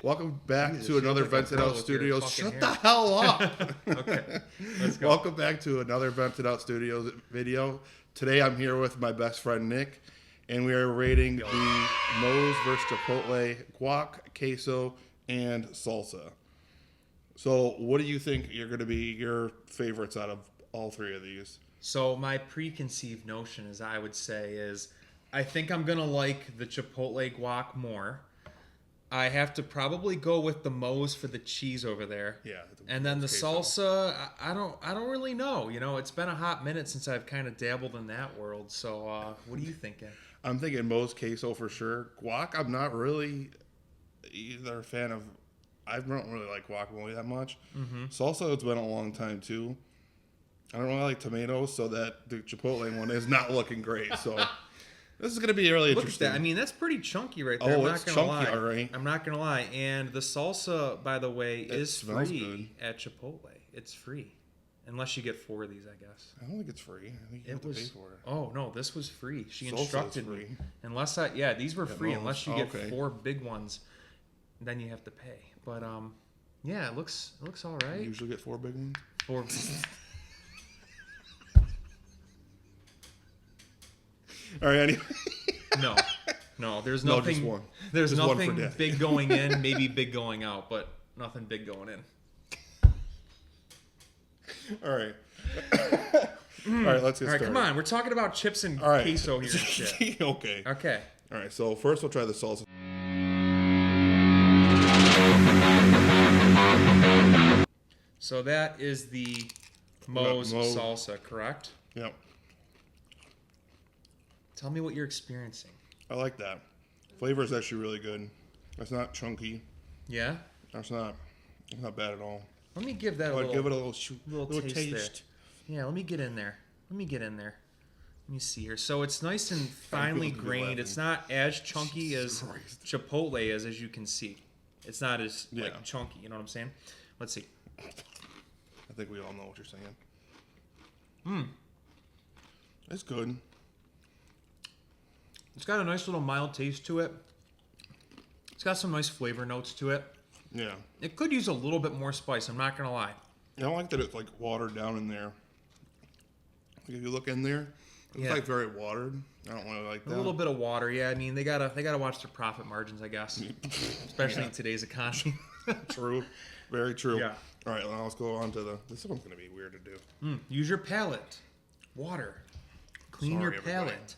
Welcome back to another Vented Out Studios. Shut the hell up! Okay, let's go. Welcome back to another Vented Out Studios video. Today I'm here with my best friend Nick, and we are rating the Moes vs. Chipotle guac, queso, and salsa. So, what do you think are going to be your favorites out of all three of these? So my preconceived notion, as I would say, is I think I'm gonna like the Chipotle guac more. I have to probably go with the Moes for the cheese over there. Yeah. And then the salsa, I don't really know. You know, it's been a hot minute since I've kind of dabbled in that world. So, what are you thinking? I'm thinking Moes queso for sure. Guac, I'm not really either a fan of. I don't really like guacamole that much. Mm-hmm. Salsa, it's been a long time too. I don't really like tomatoes, so that the Chipotle one is not looking great. So this is going to be really interesting. Look at that. I mean, that's pretty chunky right there. Oh, it's chunky, all right. I'm not going to lie. And the salsa, by the way, is smells free good. at Chipotle. It's free. Unless you get 4 of these, I guess. I don't think it's free. I think you have to pay for it. Oh, no, this was free. She Salsa instructed is me. free. These were free. Moes. Unless you get Okay. 4 big ones, then you have to pay. But, yeah, it looks all right. You usually get 4 big ones? 4 All right, anyway. No, there's No, nothing. just one. There's Just one for nothing Daddy. big going in, maybe big going out, but nothing big going in. All right. All right, let's get All right, started. come on. We're talking about chips and All right. queso here and shit. Okay. Okay. All right, so first we'll try the salsa. So that is the Moes Moes. salsa, correct? Yep. Tell me what you're experiencing. I like that. Flavor is actually really good. It's not chunky. Yeah? It's not bad at all. Let me give that a I'd little, give it a little taste there. Yeah, let me get in there. Let me see here. So it's nice and finely People be grained. laughing. it's not as chunky Jesus as Christ. Chipotle is, as you can see. It's not as Yeah. chunky. You know what I'm saying? Let's see. I think we all know what you're saying. It's good. It's got a nice little mild taste to it. It's got some nice flavor notes to it. Yeah. It could use a little bit more spice. I'm not gonna lie. I don't like that it's like watered down in there. Like if you look in there, it's Yeah. like very watered. I don't really like that. A little bit of water, yeah. I mean, they gotta watch their profit margins, I guess, especially in today's economy. True. Very true. Yeah. All right, now let's go on to this one's going to be weird to do. Use your palate. Water. Clean Sorry, your palate.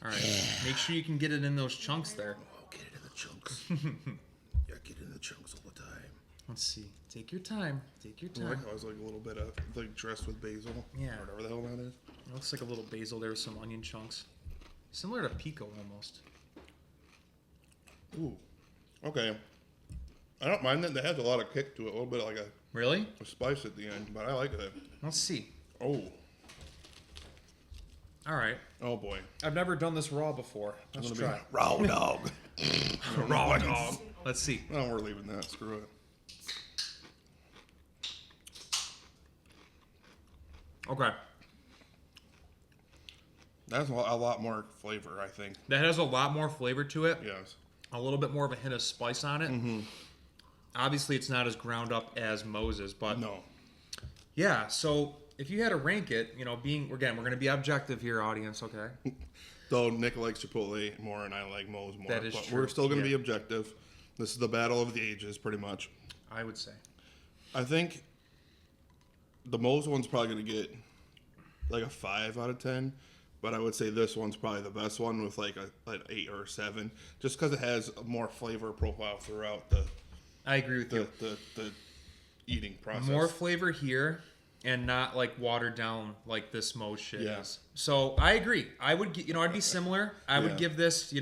All right. Make sure you can get it in those chunks there. Oh, get it in the chunks. Yeah, get it in the chunks all the time. Let's see. Take your time. Take your I like time. how it's like a little bit of like dressed with basil. Yeah. Or whatever the hell that is. It looks like a little basil there with some onion chunks. Similar to pico almost. Ooh. Okay. I don't mind that. That has a lot of kick to it. A little bit like Really? a spice at the end, but I like it. Let's see. Oh. All right. Oh boy. I've never done this raw before. Let's It's gonna try. be raw dog. Raw dog. Let's see. No, we're leaving that. Screw it. Okay. That's a lot more flavor, I think. That has a lot more flavor to it. Yes. A little bit more of a hint of spice on it. Mm-hmm. Obviously, it's not as ground up as Moses, but No. yeah. So if you had to rank it, you know, we're going to be objective here, audience. Okay. Though Nick likes Chipotle more and I like Moes more. That is but true. We're still going to Yeah. be objective. This is the battle of the ages, pretty much. I would say. I think the Moes one's probably going to get like a 5 out of 10. But I would say this one's probably the best one with like an 8 or a 7. Just because it has a more flavor profile throughout I agree with you. the eating process. More flavor here and not like watered down like this Moes shit Yeah. is. So I agree. I would, I'd be similar. I would Yeah. give this,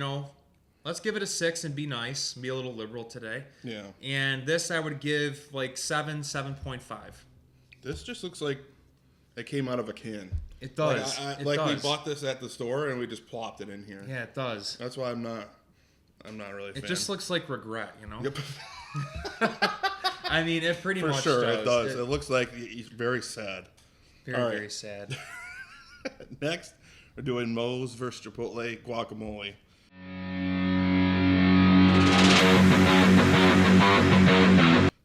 let's give it a 6 and be nice, be a little liberal today. Yeah. And this I would give like 7.5. This just looks like it came out of a can. It does. It we does. bought this at the store and we just plopped it in here. Yeah, it does. That's why I'm not really a fan. It just looks like regret, Yep. I mean, it pretty For much sure, does. it does. It looks like he's very sad. Very, All right. very sad. Next, we're doing Moes versus Chipotle guacamole.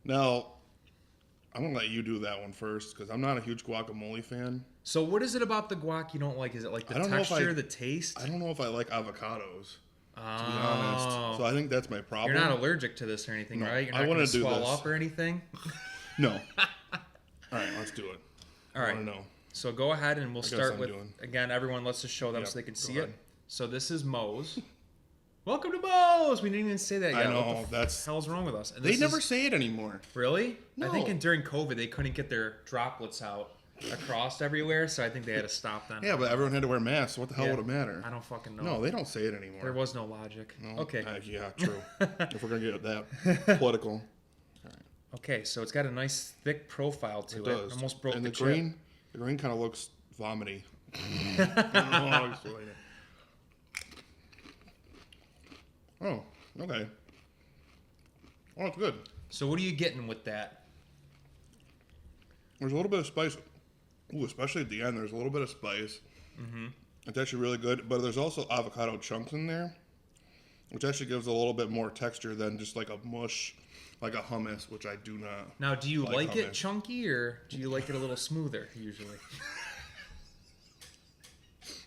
Now, I'm going to let you do that one first because I'm not a huge guacamole fan. So what is it about the guac you don't like? Is it like the I don't know if texture, the taste? I don't know if I like avocados, to be Oh. honest. So I think that's my problem. You're not allergic to this or anything, No, right? You're I not wanna going to do swell this. up or anything? No. All right, let's do it. All I right. want to know. So go ahead and we'll guess start I'm with, doing. again, everyone, let's just show them Yep, so they can go see ahead. it. So this is Moe's. Welcome to Moe's. We didn't even say that yet. I know, What the that's- hell's wrong with us? And They this never is- say it anymore. Really? I think No. during COVID they couldn't get their droplets out across everywhere, so I think they had to stop them. Yeah, but everyone had to wear masks. So what the hell Yeah. would it matter? I don't fucking know. No, they don't say it anymore. There was no logic. No? Okay. Yeah, true. If we're going to get that political. Okay, so it's got a nice thick profile to it. It does. Almost broke and the the chip. green kind of looks vomity. I don't know how to explain it. Oh, okay. Oh, it's good. So what are you getting with that? There's a little bit of spice. Ooh, especially at the end, there's a little bit of spice. Mm-hmm. It's actually really good, but there's also avocado chunks in there, which actually gives a little bit more texture than just like a mush, like a hummus, which I do not. Now, do you like it hummus. chunky or do you like it a little smoother usually?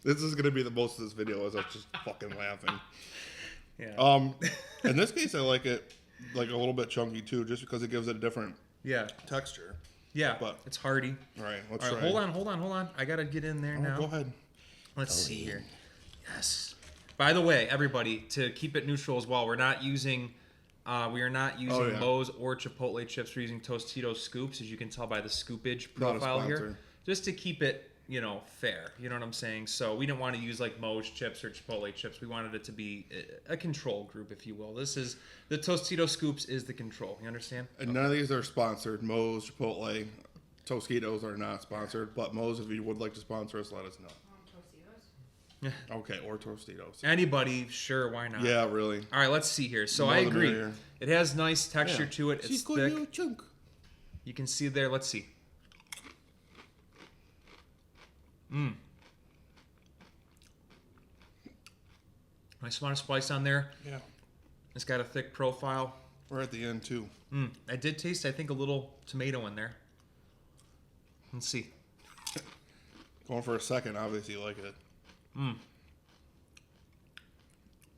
This is gonna be the most of this video is us just fucking laughing. Yeah. In this case, I like it like a little bit chunky too, just because it gives it a different Yeah. texture. Yeah. but- It's hearty. All right, let's All right, try. hold on. I gotta get in there Oh, now. go ahead. Let's see here. Yes. By the way, everybody, to keep it neutral as well, we are not using yeah. Moe's or Chipotle chips. We're using Tostitos scoops, as you can tell by the scoopage Not a profile here, sponsor. just to keep it, fair. You know what I'm saying? So we didn't want to use like Moe's chips or Chipotle chips. We wanted it to be a control group, if you will. This is the Tostitos scoops is the control. You understand? And none of these are sponsored. Moe's, Chipotle, Tostitos are not sponsored. But Moe's, if you would like to sponsor us, let us know. Okay, or Tostitos. Anybody? Sure, why not? Yeah, really. All right, let's see here. So More I the agree. merrier. It has nice texture Yeah. to it. It's Chico, thick. you chunk. You can see there. Let's see. Nice amount of spice on there. Yeah, It's got a thick profile. we're at the end too. I did taste, I think, a little tomato in there. Let's see. Going for a second, obviously you like it.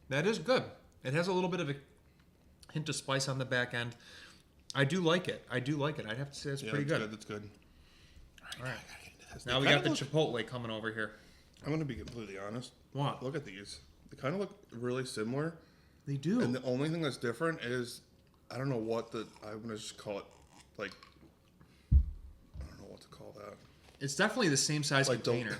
That is good. It has a little bit of a hint of spice on the back end. I do like it. I'd have to say it's Yeah, pretty it's good. That's good. All right. Now we got the Chipotle coming over here. I'm gonna be completely honest. What? Look at these. They kind of look really similar. They do. And the only thing that's different is, I don't know what I'm gonna just call it, like, I don't know what to call that. It's definitely the same size Like container.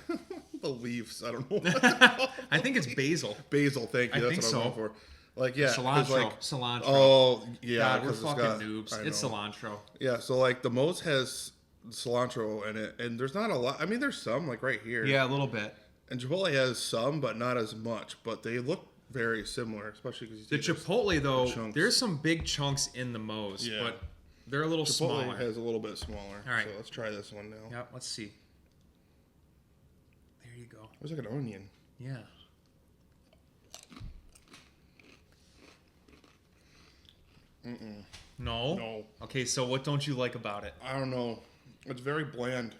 the leaves. I don't know. I think it's basil. Basil. Thank you. I That's think what so. I'm going for. Like yeah, 'cause, Cilantro. like, Cilantro. oh yeah, God, we're 'cause it's fucking got- noobs. I It's know. cilantro. Yeah, so like the Moe's has cilantro in it, and there's not a lot. I mean, there's some like right here. Yeah, a little bit. And Chipotle has some, but not as much. But they look very similar, especially because The Chipotle, though, chunks. there's some big chunks in the Moe's, Yeah. but they're a little Chipotle smaller. has a little bit smaller. All right. So let's try this one now. Yep, let's see. There you go. It's like an onion. Yeah. No? No, Okay, so what don't you like about it? I don't know. It's very bland.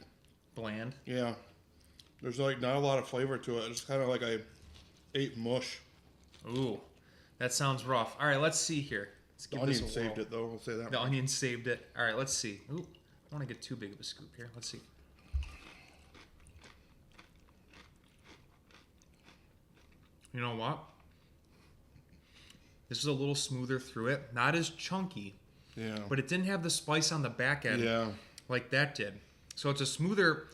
Bland? Yeah. There's like not a lot of flavor to it. It's kind of like I ate mush. Ooh, that sounds rough. All right, let's see here. Let's The give this onion a saved whirl. it though. We'll say that. The much. onion saved it. All right, let's see. Ooh, I don't want to get too big of a scoop here. Let's see. You know what? This is a little smoother through it. Not as chunky, Yeah. but it didn't have the spice on the back end Yeah. like that did. So it's a smoother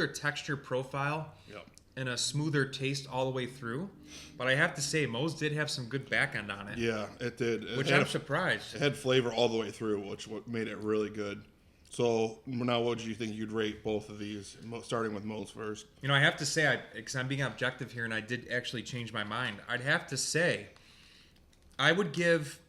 texture profile Yep. and a smoother taste all the way through. But I have to say, Moe's did have some good back end on it, Yeah, it did. It which had, I'm surprised. it had flavor all the way through, which what made it really good. So now, what do you think you'd rate both of these? Starting with Moe's first. You know, I have to say, because I'm being objective here, and I did actually change my mind. I'd have to say, I would give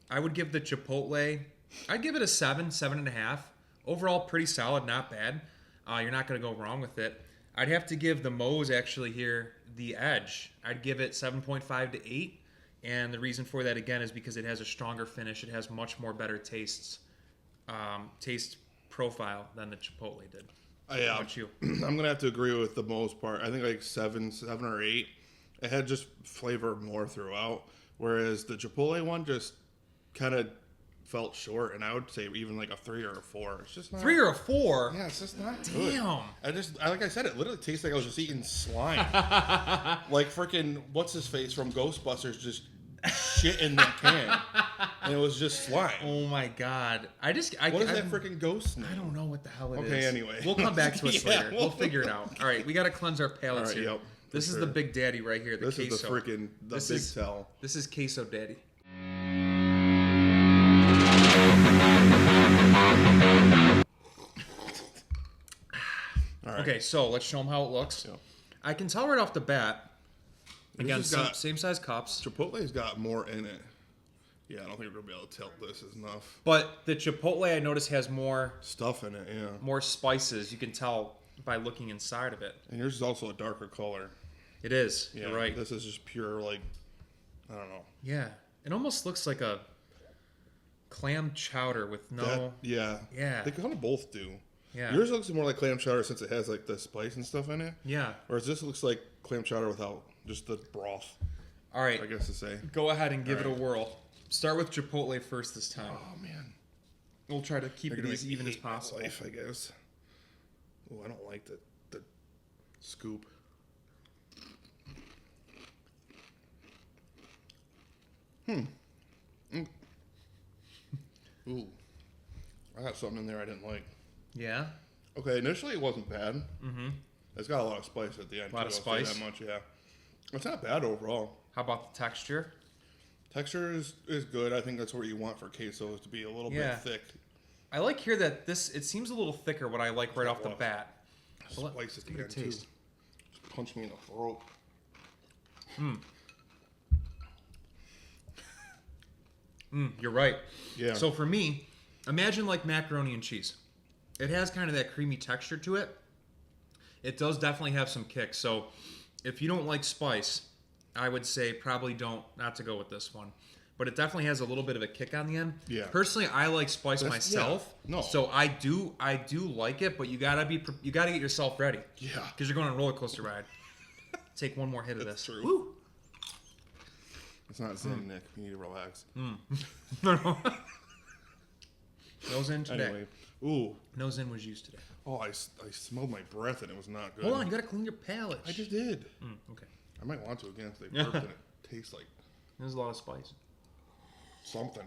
the Chipotle, I'd give it a 7.5. Overall, pretty solid, not bad. You're not going to go wrong with it. I'd have to give the Moes actually here the edge. I'd give it 7.5 to 8. And the reason for that, again, is because it has a stronger finish. It has much more better taste profile than the Chipotle did. Yeah, How about you? I'm going to have to agree with the most part. I think like 7 or 8. It had just flavor more throughout. Whereas the Chipotle one just kind of felt short. And I would say even like a 3 or a 4. It's just not... 3 or a 4? Yeah, it's just not good. Damn. Like I said, it literally tastes like I was just eating slime. Like freaking, what's his face from Ghostbusters just shit in that can. And it was just slime. Oh my god. What is that freaking ghost name? I don't know what the hell it is. Okay, anyway. We'll come back to it later. We'll figure it out. All right, we got to cleanse our palates here. Yep, this is the big daddy right here, the queso. This is the freaking big tell. This is queso daddy. All right. Okay, so let's show them how it looks. Yep. I can tell right off the bat. Again, got- same size cups. Chipotle's got more in it. Yeah, I don't think we're gonna be able to tell this is enough But the Chipotle, I notice, has more stuff in it. Yeah, more spices. You can tell by looking inside of it. and yours is also a darker color. It is. Yeah, You're right. This is just pure like, I don't know. Yeah, it almost looks like a clam chowder with no. Yeah. They kind of both do. Yeah. Yours looks more like clam chowder since it has like the spice and stuff in it. Yeah. Whereas this looks like clam chowder without just the broth. All right. I guess to say. Go ahead and give All it a whirl. Start with Chipotle first this time. Oh man. We'll try to keep They're it gonna as make me even as hate my possible. life, I guess. Oh, I don't like the scoop. Ooh. I got something in there I didn't like. Yeah. Okay, initially it wasn't bad. Mm-hmm. It's got a lot of spice at the end. A lot of I'll say spice? that much, yeah. It's not bad overall. How about the texture? Texture is good. I think that's what you want for queso, is to be a little Yeah. bit thick. I like here that it seems a little thicker. What I like right off the bat. Well, Spice at the give it a end, too. taste. Just punch me in the throat. You're right. Yeah. So for me, imagine like macaroni and cheese. It has kind of that creamy texture to it. It does definitely have some kick. So if you don't like spice, I would say probably not to go with this one. But it definitely has a little bit of a kick on the end. Yeah. Personally, I like spice myself. Yeah. No. So I do like it, but you gotta get yourself ready. Yeah. Because you're going on a roller coaster ride. Take one more hit of this. True. Woo. It's not Zen, Nick. You need to relax. No. Nose in today. Anyway. Ooh. Nose in was used today. Oh, I smelled my breath and it was not good. Hold on, you gotta clean your palate. I just did. Okay. I might want to again if they burped and it tastes like There's a lot of spice. something.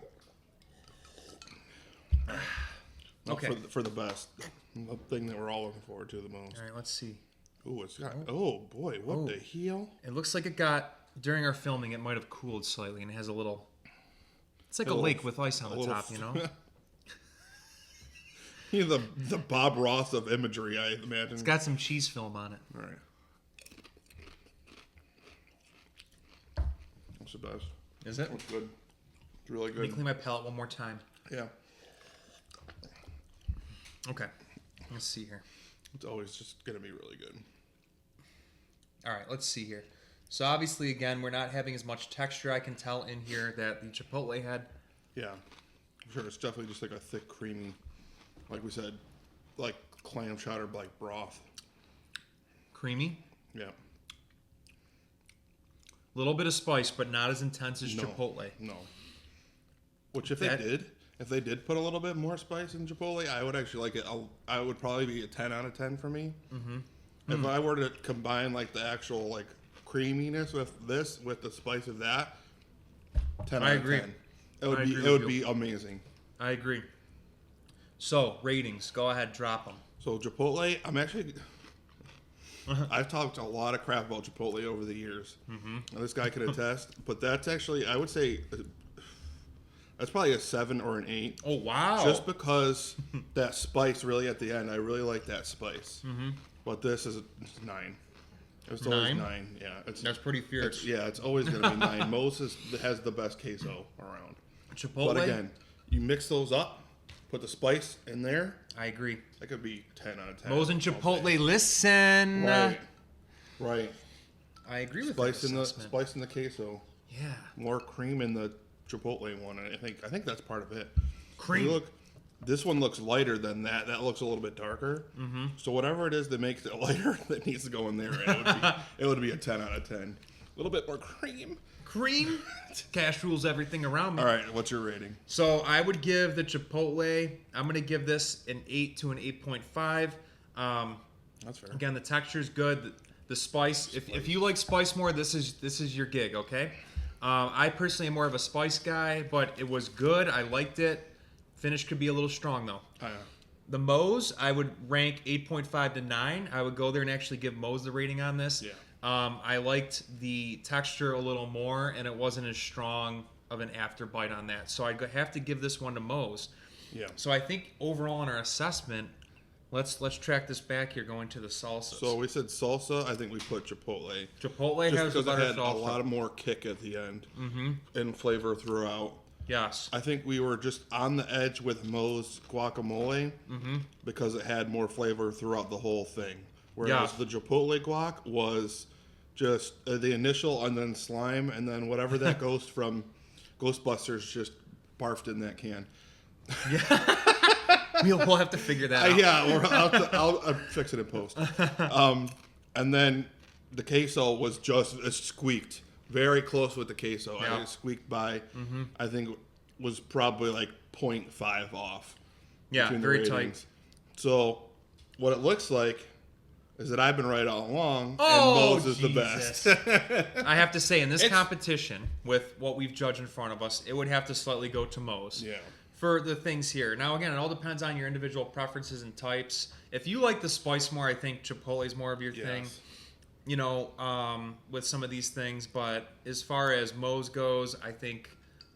Okay. For the best. The thing that we're all looking forward to the most. All right, let's see. Ooh, it's got. Oh boy, what the hell? It looks like it got during our filming. It might have cooled slightly, and it has a little. It's like a little- lake with ice on a the little top, you know. You're the Bob Ross of imagery, I imagine. It's got some cheese film on it. All right. That's the best. Is it? It's good. It's really Let me good. clean my palate one more time. Yeah. Okay. Let's see here. It's always just gonna be really good. All right, let's see here. So obviously, again, we're not having as much texture. I can tell in here that the Chipotle had. Yeah. I'm sure it's definitely just like a thick, creamy, like we said, like clam chowder, like broth. Creamy. Yeah. Little bit of spice, but not as intense as No. Chipotle. No. Which if That- they did put a little bit more spice in Chipotle, I would actually like it. I would probably be a 10 out of 10 for me. Mm-hmm. If I were to combine like the actual like creaminess with this with the spice of that, 10 I out agree. of 10. It would I be agree it with would you. be amazing. I agree. So ratings, go ahead, drop them. So Chipotle, I'm actually. I've talked a lot of crap about Chipotle over the years. Mm-hmm. And this guy can attest, but that's actually, I would say, that's probably a 7 or an 8. Oh wow! Just because that spice really at the end, I really like that spice. Mm-hmm. But this is a 9. It's always 9? 9. Yeah, That's pretty fierce. it's always going to be 9. Moes has the best queso around. Chipotle. But again, you mix those up, put the spice in there, I agree. that could be 10 out of 10. Moes and Chipotle, listen. Right. I agree with Spice that in the assessment. spice in the queso. Yeah. More cream in the Chipotle one. I think that's part of it. Cream. Look, this one looks lighter than that. That looks a little bit darker. Mm-hmm. So whatever it is that makes it lighter, that needs to go in there. It would be a 10 out of 10. A little bit more cream. Cream. Cash rules everything around me. All right, what's your rating? So I would give the Chipotle, I'm going to give this an 8 to an 8.5. That's fair. Again, the texture's good. The spice, if you like spice more, this is your gig, okay? I personally am more of a spice guy, but it was good. I liked it. Finish could be a little strong, though. Oh, yeah. The Moes, I would rank 8.5 to 9. I would go there and actually give Moes the rating on this. Yeah. I liked the texture a little more, and it wasn't as strong of an after bite on that. So I'd have to give this one to Moes. Yeah. So I think overall in our assessment, let's track this back here going to the salsas. So we said salsa. I think we put Chipotle. Chipotle Just has a because it better had a salsa. lot more kick at the end and flavor throughout. Yes. I think we were just on the edge with Moe's guacamole because it had more flavor throughout the whole thing. Whereas the Chipotle guac was just the initial and then slime and then whatever that ghost from Ghostbusters just barfed in that can. We'll have to figure that out. Yeah, I'll fix it in post. And then the queso was just squeaked. Very close with the queso. Yeah. I squeaked by, I think, was probably like 0.5 off. Yeah, between the very ratings. So what it looks like is that I've been right all along, Oh, and Moes is the best. I have to say, in this competition, with what we've judged in front of us, it would have to slightly go to Moes. Yeah. For the things here. Now, again, it all depends on your individual preferences and types. If you like the spice more, I think Chipotle is more of your thing. You know, with some of these things. But as far as Moes goes, I think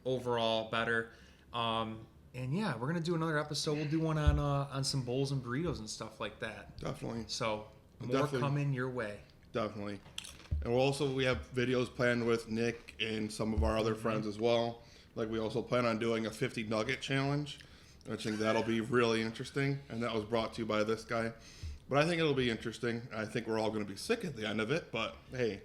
overall better. And yeah, we're gonna do another episode. We'll do one on some bowls and burritos and stuff like that. Definitely. So more coming your way. Definitely. And we have videos planned with Nick and some of our other friends as well. Like we also plan on doing a 50 nugget challenge. I think that'll be really interesting. And that was brought to you by this guy. But I think it'll be interesting. I think we're all going to be sick at the end of it. But hey,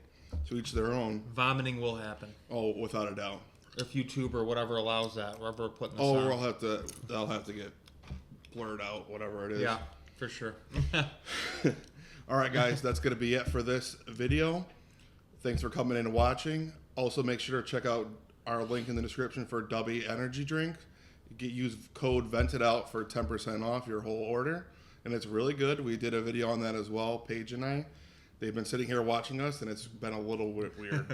to each their own. Vomiting will happen. Oh, without a doubt. If YouTube or whatever allows that, wherever we're putting this on. That'll have to get blurred out, whatever it is. Yeah, for sure. All right, guys, that's going to be it for this video. Thanks for coming in and watching. Also, make sure to check out our link in the description for Dubby Energy Drink. Use code VENTED OUT for 10% off your whole order. And it's really good. We did a video on that as well, Paige and I. They've been sitting here watching us, and it's been a little bit weird.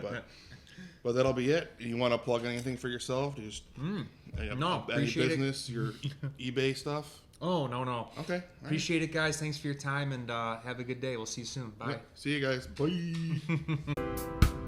But that'll be it. You want to plug anything for yourself? Just No, any appreciate business, your eBay stuff? Oh, no. Okay. Appreciate it, guys. Thanks for your time, and have a good day. We'll see you soon. Bye. Yeah. See you guys. Bye.